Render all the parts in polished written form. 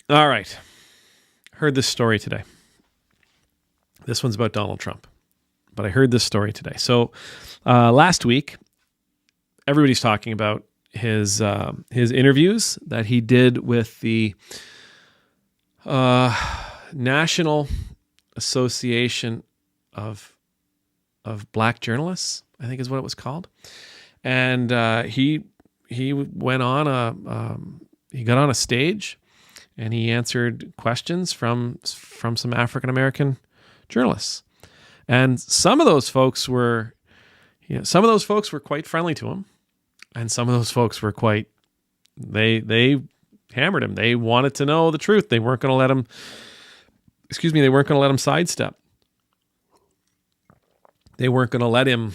All right. Heard this story today. This one's about Donald Trump, but I heard this story today. So last week, everybody's talking about his interviews that he did with the National Association of Black Journalists, I think is what it was called. And he went on he got on a stage and he answered questions from some African American journalists. And some of those folks were quite friendly to him, and some of those folks were quite they hammered him. They wanted to know the truth. They weren't going to let him sidestep. They weren't going to let him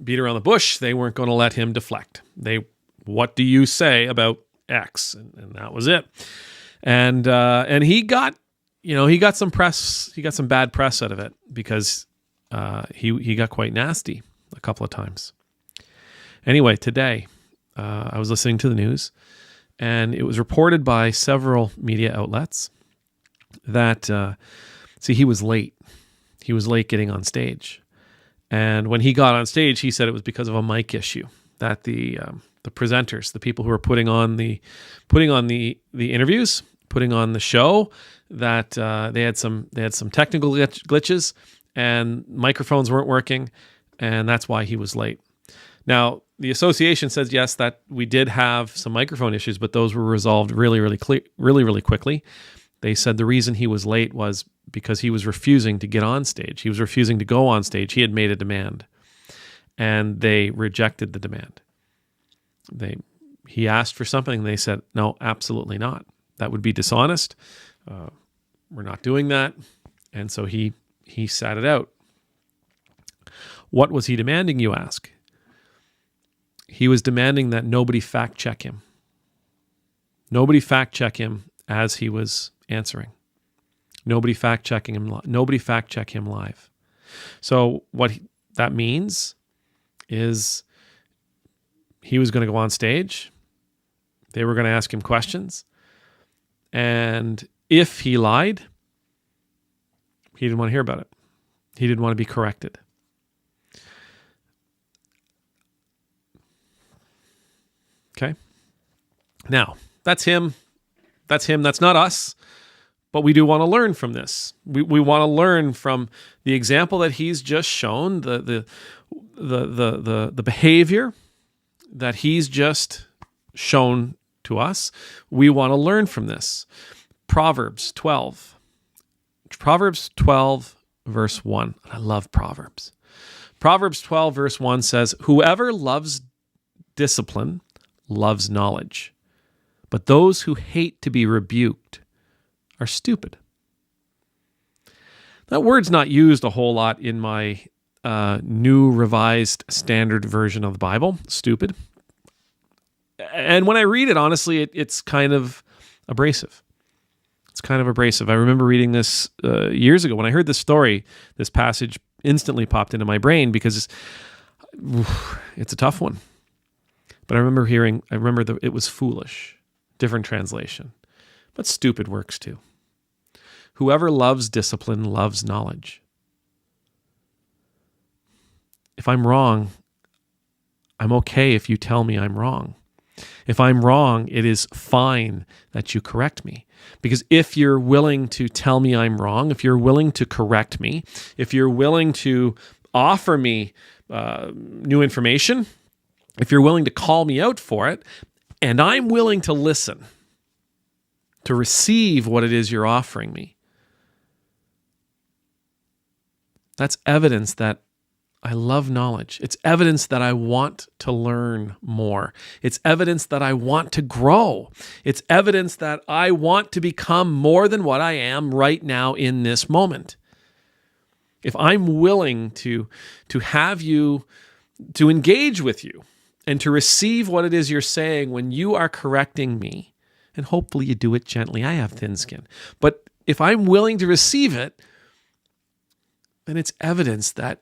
beat around the bush. They weren't going to let him deflect. What do you say about X? And that was it. And he got some press. He got some bad press out of it because he got quite nasty a couple of times. Anyway, today I was listening to the news, and it was reported by several media outlets that he was late. He was late getting on stage. And when he got on stage, he said it was because of a mic issue, that the presenters, the people who were putting on the interviews, putting on the show, that they had some technical glitches and microphones weren't working, and that's why he was late. Now, the association says yes, that we did have some microphone issues, but those were resolved really quickly. They said the reason he was late was because he was refusing to get on stage. He was refusing to go on stage. He had made a demand, and they rejected the demand. He asked for something, and they said, no, absolutely not. That would be dishonest. We're not doing that. And so he sat it out. What was he demanding, you ask? He was demanding that nobody fact check him. Nobody fact check him as he was answering. Nobody fact check him live. So what that means is he was going to go on stage. They were going to ask him questions. And if he lied, he didn't want to hear about it. He didn't want to be corrected. Okay. Now, that's him. That's not us. But we do want to learn from this. We want to learn from the example that he's just shown, the behavior that he's just shown to us. We want to learn from this. Proverbs 12 verse 1. I love Proverbs. Proverbs 12 verse 1 says, "Whoever loves discipline loves knowledge, but those who hate to be rebuked are stupid." That word's not used a whole lot in my New Revised Standard Version of the Bible, stupid. And when I read it, honestly, it's kind of abrasive. It's kind of abrasive. I remember reading this years ago. When I heard this story, this passage instantly popped into my brain because it's a tough one. But I remember it was foolish. Different translation. But stupid works too. Whoever loves discipline loves knowledge. If I'm wrong, I'm okay if you tell me I'm wrong. If I'm wrong, it is fine that you correct me. Because if you're willing to tell me I'm wrong, if you're willing to correct me, if you're willing to offer me new information, if you're willing to call me out for it, and I'm willing to listen, to receive what it is you're offering me, that's evidence that I love knowledge. It's evidence that I want to learn more. It's evidence that I want to grow. It's evidence that I want to become more than what I am right now in this moment. If I'm willing to have you, to engage with you, and to receive what it is you're saying when you are correcting me, and hopefully you do it gently. I have thin skin. But if I'm willing to receive it, then it's evidence that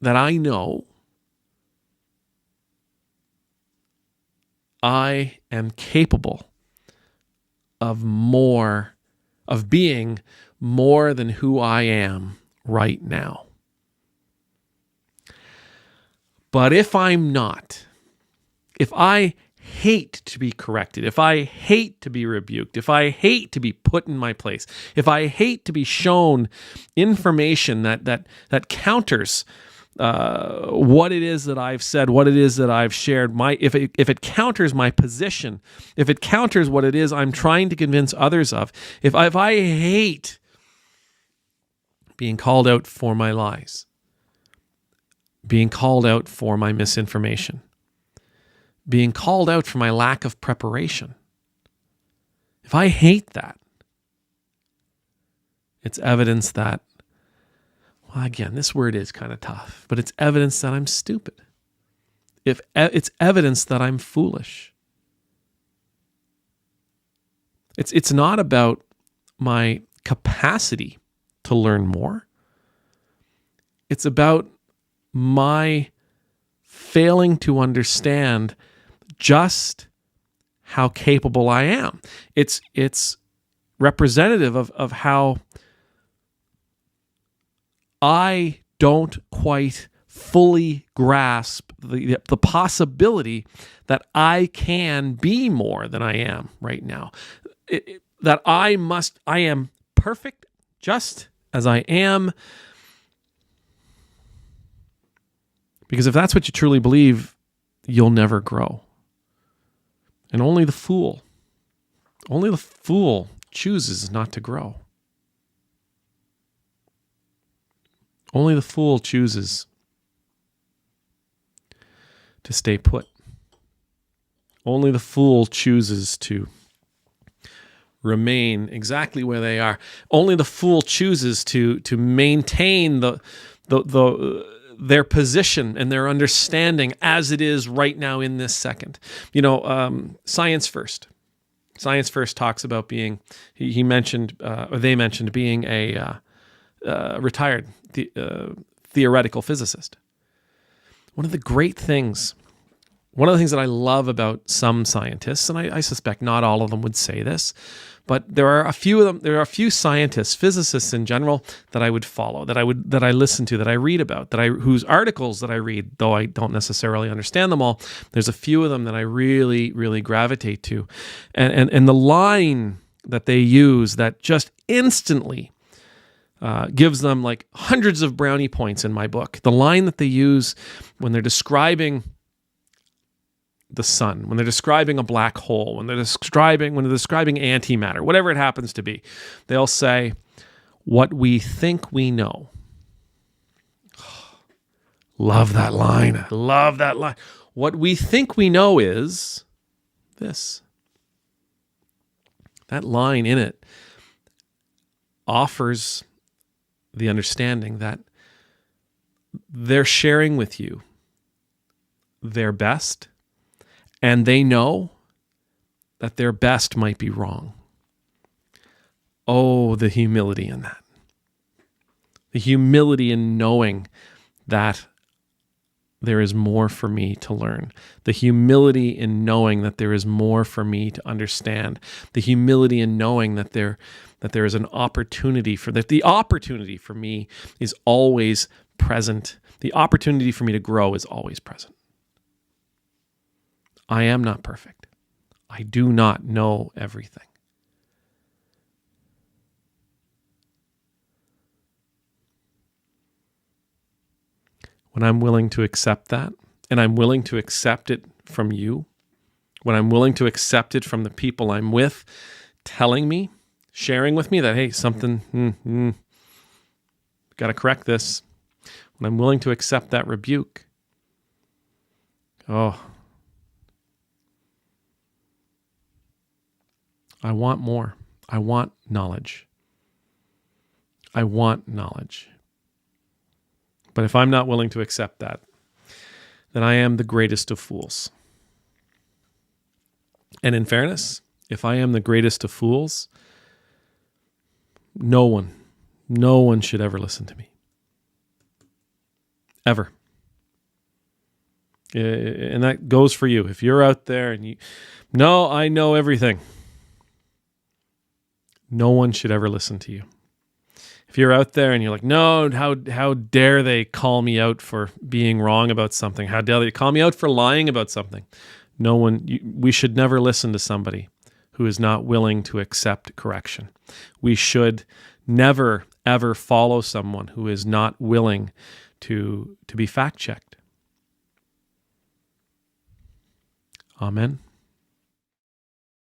I know I am capable of being more than who I am right now. But if I'm not, if I hate to be corrected, if I hate to be rebuked, if I hate to be put in my place, if I hate to be shown information that counters what it is that I've said, what it is that I've shared, if it counters my position, if it counters what it is I'm trying to convince others of, if I hate being called out for my lies, being called out for my misinformation, being called out for my lack of preparation, if I hate that, it's evidence that, well, again, this word is kind of tough, but it's evidence that I'm stupid. It's evidence that I'm foolish. It's not about my capacity to learn more. It's about my failing to understand just how capable I am. It's representative of how I don't quite fully grasp the possibility that I can be more than I am right now. That I am perfect just as I am. Because if that's what you truly believe, you'll never grow. And only the fool chooses not to grow. Only the fool chooses to stay put. Only the fool chooses to remain exactly where they are. Only the fool chooses to maintain their position and their understanding as it is right now in this second. Science First. Science First talks about being, they mentioned being a retired theoretical physicist. One of the things that I love about some scientists, and I suspect not all of them would say this, but there are a few of them. There are a few scientists, physicists in general, that I would follow, that I listen to, that I read about, whose articles that I read, though I don't necessarily understand them all. There's a few of them that I really, really gravitate to, and the line that they use that just instantly gives them like hundreds of brownie points in my book. The line that they use when they're describing the sun, when they're describing a black hole, when they're describing antimatter, whatever it happens to be, they'll say, "What we think we know." Love that line. I love that line. What we think we know is this. That line in it offers the understanding that they're sharing with you their best, and they know that their best might be wrong. Oh, the humility in that. The humility in knowing that there is more for me to learn. The humility in knowing that there is more for me to understand. The humility in knowing that there is an opportunity the opportunity for me is always present. The opportunity for me to grow is always present. I am not perfect. I do not know everything. When I'm willing to accept that, and I'm willing to accept it from you, when I'm willing to accept it from the people I'm with, telling me, sharing with me that, hey, something, got to correct this. When I'm willing to accept that rebuke, I want more. I want knowledge. I want knowledge. But if I'm not willing to accept that, then I am the greatest of fools. And in fairness, if I am the greatest of fools, no one should ever listen to me. Ever. And that goes for you. If you're out there and I know everything. no one should ever listen to you. If you're out there and you're like, no, how dare they call me out for being wrong about something? How dare they call me out for lying about something? We should never listen to somebody who is not willing to accept correction. We should never, ever follow someone who is not willing to be fact-checked. Amen.